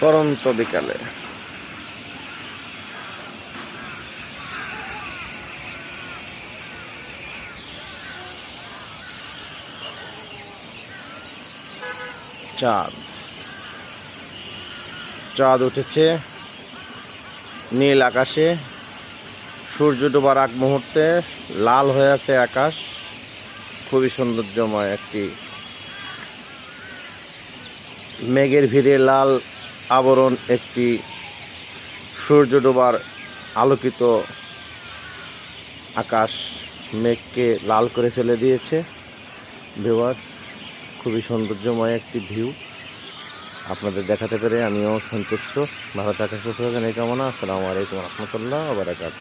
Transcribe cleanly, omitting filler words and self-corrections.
পরন্ত বিকালে চাঁদ চাঁদ উঠেছে নীল আকাশে। সূর্য ডোবার আগ মুহূর্তে লাল হয়ে আছে আকাশ। খুবই সৌন্দর্যময় একটি মেঘের ভিড়ে লাল আবরণ একটি সূর্য ডোবার আলোকিত আকাশ মেঘকে লাল করে ফেলে দিয়েছে। ভিউয়ার্স, খুবই সৌন্দর্যময় একটি ভিউ আপনাদের দেখাতে পেরে আমিও সন্তুষ্ট। ভালো থাকার সুস্থ থাকেন এই কামনা। আসসালামু আলাইকুম রহমতুল্লাহ ওয়া বারাকাতুহু।